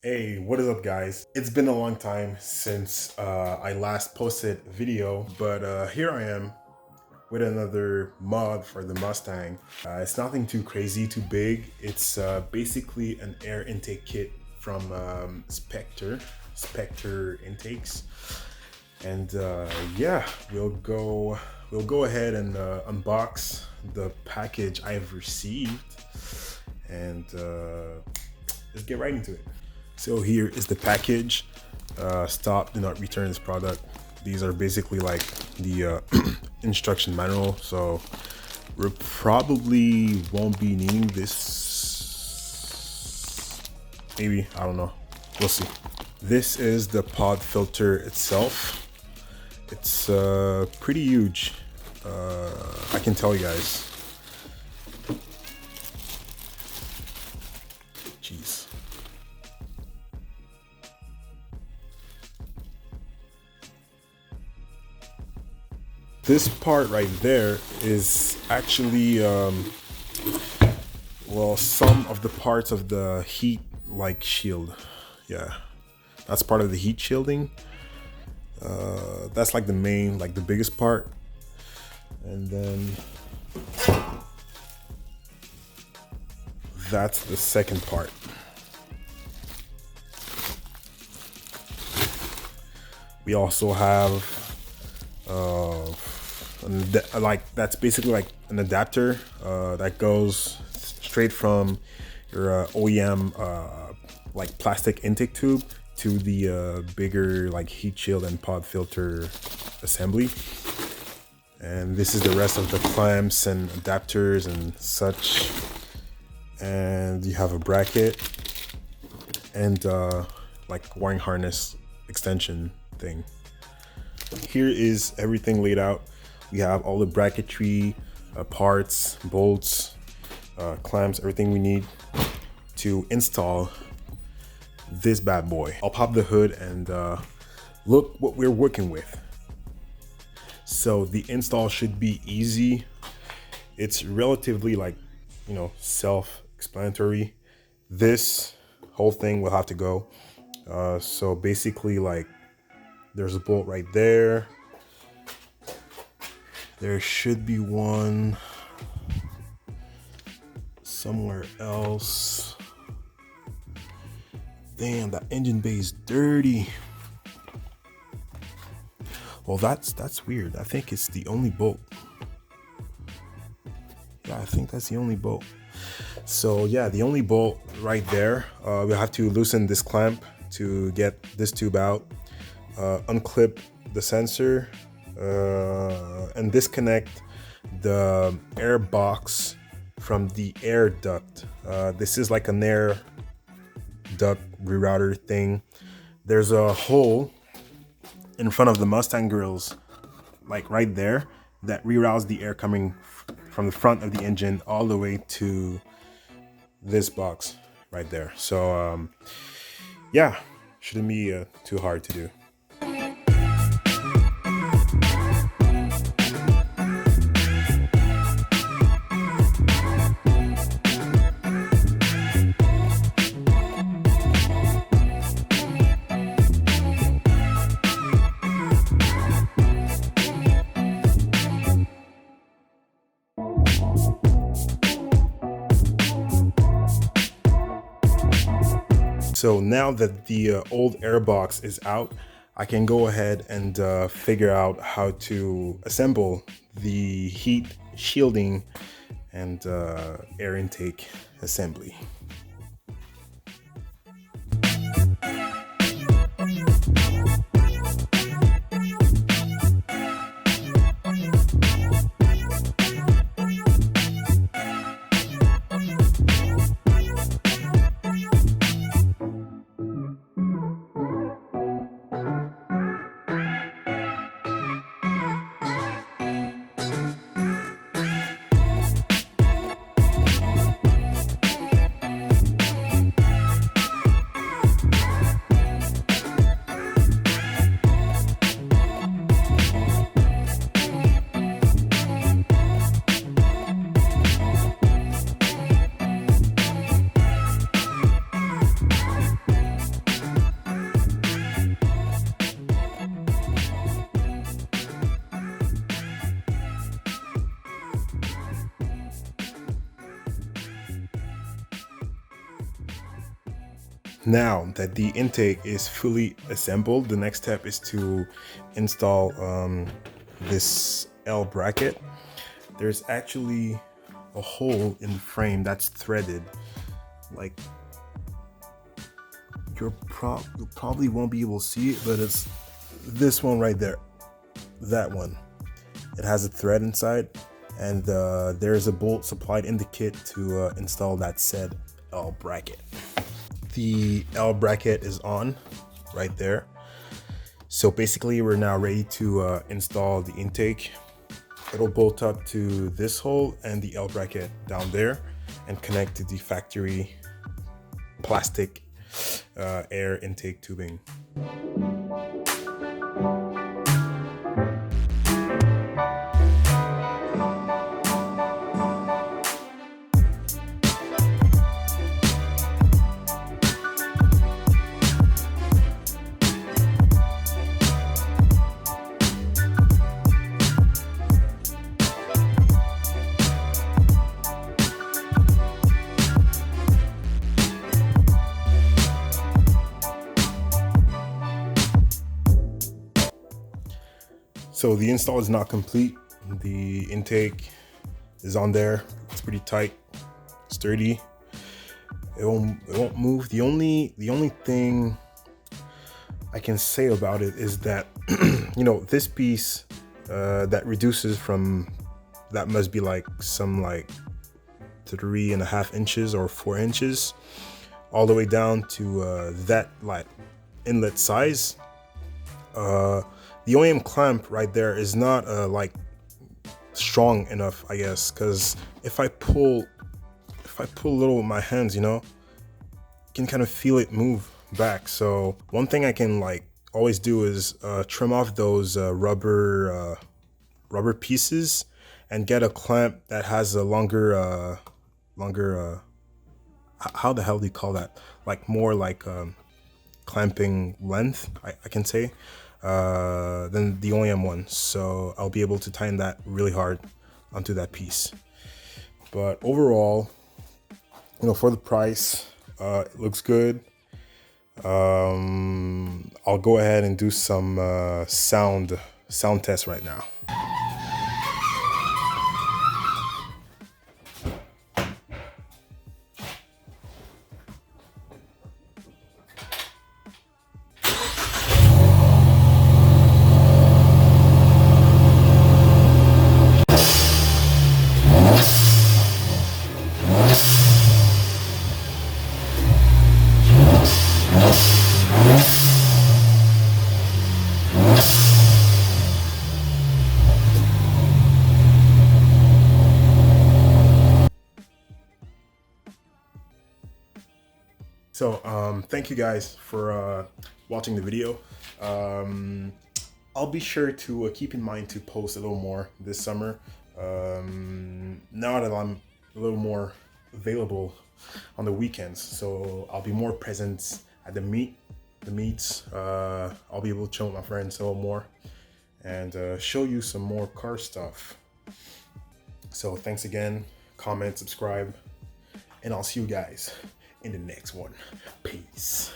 Hey, what is up, guys? It's been a long time since I last posted a video, but here I am with another mod for the Mustang. It's nothing too crazy, too big. It's basically an air intake kit from Specter intakes, and yeah, we'll go ahead and unbox the package I've received, and let's get right into it. So here is the package. Stop, do not return this product. These are basically like the instruction manual. So we probably won't be needing this. Maybe, I don't know. We'll see. This is the pod filter itself. It's pretty huge. I can tell you guys. Jeez. This part right there is actually, well, some of the parts of the heat like shield. Yeah, that's part of the heat shielding. That's like the main, like the biggest part. And then that's the second part. We also have like that's basically like an adapter that goes straight from your OEM like plastic intake tube to the bigger like heat shield and pod filter assembly. And this is the rest of the clamps and adapters and such. And you have a bracket and like wiring harness extension thing. Here is everything laid out. We have all the bracketry, parts, bolts, clamps, everything we need to install this bad boy. I'll pop the hood and look what we're working with. So the install should be easy. It's relatively like, you know, self-explanatory. This whole thing will have to go. So basically, like, there's a bolt right there. There should be one somewhere else. Damn, that engine bay is dirty. Well, that's weird. I think it's the only bolt. Yeah, I think that's the only bolt. So yeah, the only bolt right there. We'll have to loosen this clamp to get this tube out. Unclip the sensor and disconnect the air box from the air duct. This is like an air duct rerouter thing. There's a hole in front of the Mustang grills, like right there, that reroutes the air coming from the front of the engine all the way to this box right there. So yeah, shouldn't be too hard to do. So now that the old air box is out, I can go ahead and figure out how to assemble the heat shielding and air intake assembly. Now that the intake is fully assembled, the next step is to install this L bracket. There's actually a hole in the frame that's threaded. Like, you probably won't be able to see it, but it's this one right there, that one. It has a thread inside, and there's a bolt supplied in the kit to install that said L bracket. The L bracket is on right there. So basically we're now ready to install the intake. It'll bolt up to this hole and the L bracket down there and connect to the factory plastic air intake tubing. So the install is not complete. The intake is on there. It's pretty tight, sturdy. It won't move. The only thing I can say about it is that you know, this piece that reduces from, that must be like some like 3.5 inches or 4 inches all the way down to that like inlet size. The OEM clamp right there is not like strong enough, I guess, because if I pull a little with my hands, you know, you can kind of feel it move back. So one thing I can like always do is trim off those rubber pieces and get a clamp that has a longer how the hell do you call that, like more like clamping length, I can say, than the OEM one. So I'll be able to tighten that really hard onto that piece. But overall, you know, for the price, it looks good. I'll go ahead and do some sound test right now. So thank you guys for watching the video. I'll be sure to keep in mind to post a little more this summer. Now that I'm a little more available on the weekends, so I'll be more present at the meets. I'll be able to chill with my friends a little more and show you some more car stuff. So thanks again, comment, subscribe, and I'll see you guys in the next one. Peace.